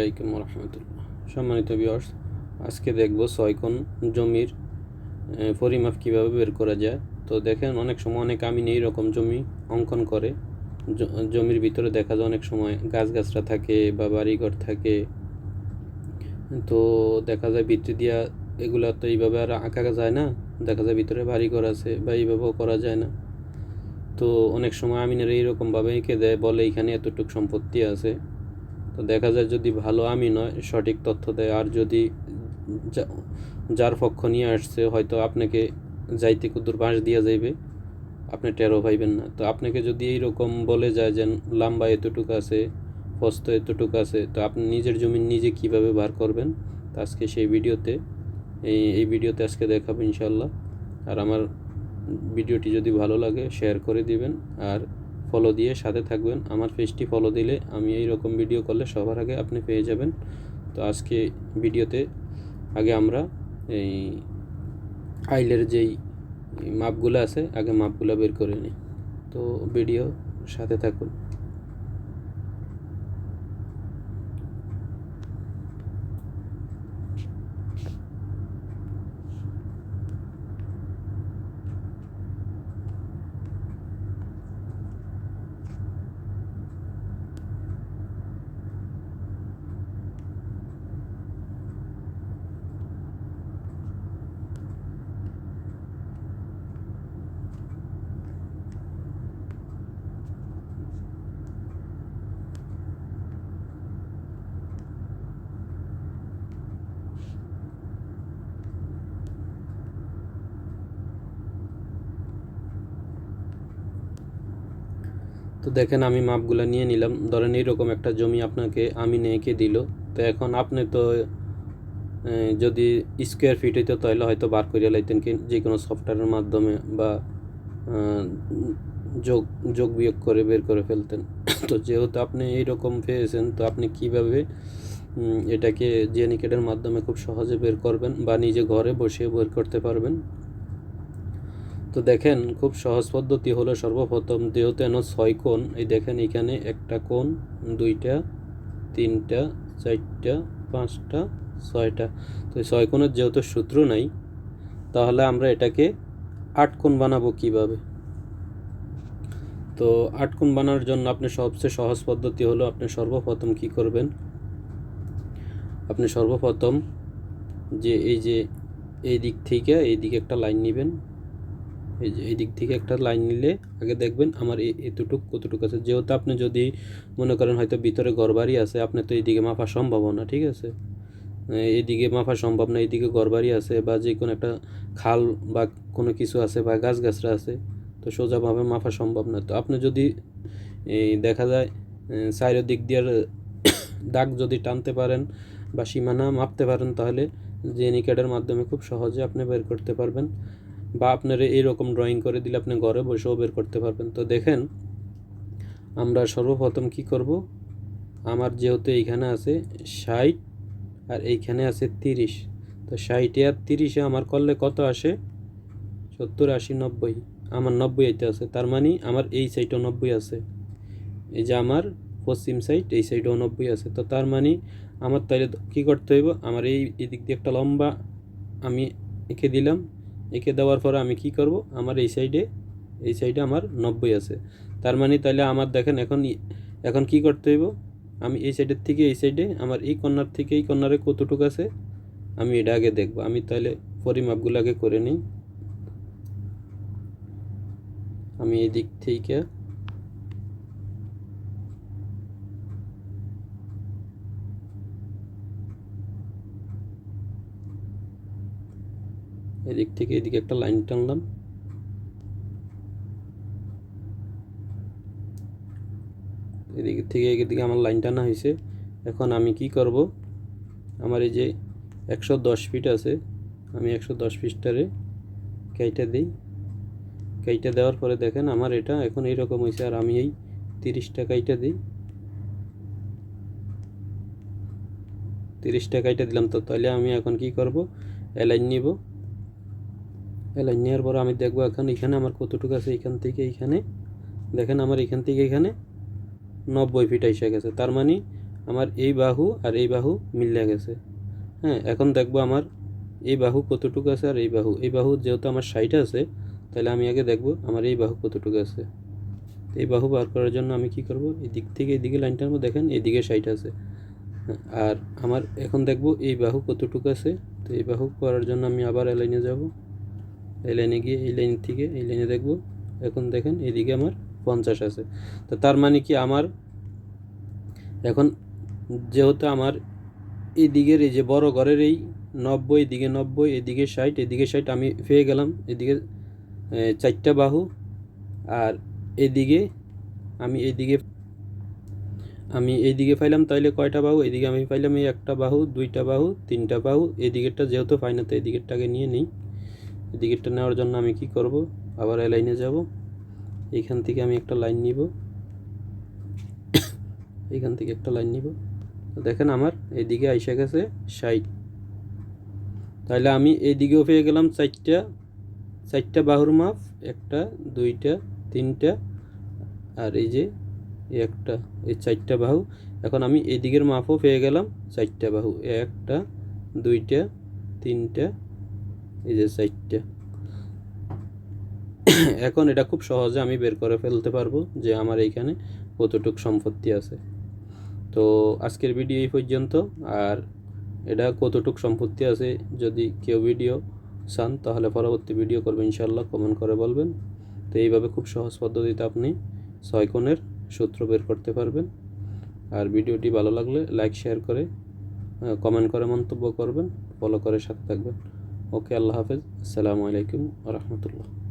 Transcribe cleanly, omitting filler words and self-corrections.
আলাইকুম রহমতুল্লাহ। সম্মানিত ভিউয়ার্স, আজকে দেখব 6 কোণ জমির পরিমাপ কীভাবে বের করা যায়। তো দেখেন, অনেক সময় অনেক আমিন এইরকম জমি অঙ্কন করে। জমির ভিতরে দেখা যায় অনেক সময় গাছগাছরা থাকে বা বাড়িঘর থাকে। তো দেখা যায় ভিতরে দিয়া এগুলা তো এইভাবে আর আঁকা যায় না, দেখা যায় ভিতরে বাড়িঘর আছে বা এইভাবেও করা যায় না। তো অনেক সময় আমিনের এইরকমভাবে এঁকে দেয়, বলে এখানে এতটুকু সম্পত্তি আছে। তো দেখা যায় যদি ভালো আমিন হয়, সঠিক তথ্য দেয়, আর যদি যার পক্ষ নিয়ে আসছে হয়তো আপনাকে যাইতে কুদ্দুর বাঁশ দিয়া যাইবে, আপনি টেরও পাইবেন না। তো আপনাকে যদি এইরকম বলে যায় যে লম্বা এতটুকু আছে, প্রস্থ এতটুকু আছে, তো আপনি নিজের জমি নিজে কিভাবে বার করবেন, তো আজকে সেই ভিডিওতে এই ভিডিওতে আজকে দেখাবো ইনশাল্লাহ। আর আমার ভিডিওটি যদি ভালো লাগে শেয়ার করে দিবেন আর ফলো দিয়ে সাথে থাকবেন। আমার পেজটি ফলো দিলে আমি এই রকম ভিডিও করলে সবার আগে আপনি পেয়ে যাবেন। তো আজকে ভিডিওতে আগে আমরা এই আইলের যেই মাপগুলো আছে, আগে মাপগুলো বের করে নিই। তো ভিডিও সাথে থাকুন। তো দেখেন, আমি মাপগুলো নিয়ে নিলাম। ধরেন এইরকম একটা জমি আপনাকে আমি এঁকে দিল। তো এখন আপনি তো যদি স্কোয়ার ফিট হইতো তাহলে হয়তো বার করিয়া লাইতেন কি যে কোনো সফটওয়্যারের মাধ্যমে, বা যোগ যোগ বিয়োগ করে বের করে ফেলতেন। তো যেহেতু আপনি এইরকম পেয়েছেন, তো আপনি কিভাবে এটাকে জেনিকেটের মাধ্যমে খুব সহজে বের করবেন বা নিজে ঘরে বসে বের করতে পারবেন। তো দেখেন, খুব সহজ পদ্ধতি হলো সর্বপ্রথম যেহেতু এন 6 কোণ, এই দেখেন এখানে একটা কোণ, 2টা, 3টা, 4টা, 5টা, 6টা। তো 6 কোণের যেহেতু সূত্র নাই, তাহলে আমরা এটাকে 8 কোণ বানাবো কিভাবে। তো 8 কোণ বানানোর জন্য আপনি সবচেয়ে সহজ পদ্ধতি হলো আপনি সর্বপ্রথম কি করবেন, আপনি সর্বপ্রথম যে এই দিক থেকে এই দিকে একটা লাইন নেবেন। এই যে এই দিক থেকে একটা লাইন নিলে আগে দেখবেন আমার এতটুক কতটুকু আছে। যেহেতু আপনি যদি মনে করেন হয়তো ভিতরে ঘরবাড়ি আছে, আপনি তো এইদিকে মাপা সম্ভব না, ঠিক আছে, এইদিকে মাপা সম্ভব না, এইদিকে ঘরবাড়ি আছে বা যে কোনো একটা খাল বা কোনো কিছু আছে বা গাছগাছরা আছে, তো সোজাভাবে মাপা সম্ভব না। তো আপনি যদি এই দেখা যায় চারিদিক দিয়ে দাগ যদি টানতে পারেন বা সীমানা মাপতে পারেন, তাহলে জেনিকেটের মাধ্যমে খুব সহজে আপনি বের করতে পারবেন, বা আপনার এইরকম ড্রয়িং করে দিলে আপনি ঘরে বসেও বের করতে পারবেন। তো দেখেন, আমরা সর্বপ্রথম কি করব, আমার যেহেতু এইখানে আছে 60 আর এইখানে আছে 30, তো 60 আর 30 আমার করলে কত আসে, 70, 80, 90। আমার 90 আইতে আছে, তার মানে আমার এই সাইডও 90 আছে। এই যে আমার পশ্চিম সাইড, এই সাইডও 90 আছে। তো তার মানে আমার তাহলে কী করতে হইব, আমার এই দিক দিয়ে একটা লম্বা আমি এঁকে দিলাম। এঁকে দেওয়ার পরে আমি কি করব, আমার এই সাইডে আমার 90 আছে। তার মানে তাহলে আমার দেখেন এখন এখন কি করতে হইব, আমি এই সাইডের থেকে এই সাইডে আমার এই কর্নার থেকে এই কর্নারে কতটুকু আছে আমি এটা আগে দেখব। আমি তাহলে পরিমাপগুলো আগে করে নিই। আমি এই দিক থেকে এদিক থেকে এদিকে একটা লাইন টানলাম। এদিক থেকে এদিকে আমার লাইন টানা হয়েছে। এখন আমি কি করব, আমার এই যে 110 ফিট আছে, আমি 110 ফিটটারে কেটে দিই। কেটে দেওয়ার পরে দেখেন আমার এটা এখন এইরকম হয়েছে, আর আমি এই 30টা কেটে দিই। 30টা কেটে দিলাম। তো তাহলে আমি এখন কি করব, অ্যালাইন নিব। অ্যালাইন নেওয়ার পর আমি দেখব এখন এখানে আমার কতটুকু আছে, এখান থেকে এইখানে দেখেন আমার এখান থেকে এখানে 90 ফিট এসে গেছে। তার মানে আমার এই বাহু আর এই বাহু মিলে গেছে। হ্যাঁ, এখন দেখবো আমার এই বাহু কতটুকু আছে আর এই বাহু যেহেতু আমার 60 আছে, তাহলে আমি আগে দেখব আমার এই বাহু কতটুকু আছে। এই বাহু বার করার জন্য আমি কি করব, এই দিক থেকে এদিকে লাইন টানবো, দেখেন এইদিকে 60 আছে। আর আমার এখন দেখব এই বাহু কতটুকু আছে। তো এই বাহু করার জন্য আমি আবার এই লাইনে যাব, এই লাইনে গিয়ে এই লাইন থেকে এই লাইনে দেখব, এখন দেখেন এদিকে আমার 50 আছে। তো তার মানে কি আমার এখন যেহেতু আমার এই দিকের এই যে বড় ঘরের এই 90, এদিকে 90, এদিকে 60, এদিকে 60 আমি পেয়ে গেলাম। এদিকে 4টা বাহু, আর এদিকে আমি এইদিকে পাইলাম তাইলে কয়টা বাহু, এদিকে আমি পাইলাম এই একটা বাহু, 2টা বাহু, 3টা বাহু। এদিকেরটা যেহেতু পাই না, তো এদিকেরটাকে নিয়ে নিই। এদিকেরটা নেওয়ার জন্য আমি কি করব, আবার এই লাইনে যাব, এইখান থেকে আমি একটা লাইন নিব, এইখান থেকে একটা লাইন নিব। দেখেন আমার এইদিকে আইসা গেছে 60। তাহলে আমি এইদিকেও পেয়ে গেলাম 4টা বাহুর মাপ, 1টা 2টা 3টা, আর এই যে একটা, এই 4টা বাহু। এখন আমি এদিকের মাপও পেয়ে গেলাম 4টা বাহু, 1টা 2টা 3টা, এই যে 4টা। এখন এটা খুব সহজে আমি বের করে ফেলতে পারবো যে আমার এইখানে কতটুক সম্পত্তি আছে। তো আজকের ভিডিও এই পর্যন্ত। আর এটা কতটুক সম্পত্তি আছে যদি কেউ ভিডিও চান, তাহলে পরবর্তী ভিডিও করবেন ইনশাল্লাহ, কমেন্ট করে বলবেন। তো এইভাবে খুব সহজ পদ্ধতিতে আপনি 6 কোণের সূত্র বের করতে পারবেন। আর ভিডিওটি ভালো লাগলে লাইক শেয়ার করে কমেন্ট করে মন্তব্য করবেন, ফলো করে সাথে থাকবেন। ওকে, আল্লাহ হাফেজ, আসসালামু আলাইকুম ওয়া রাহমাতুল্লাহ।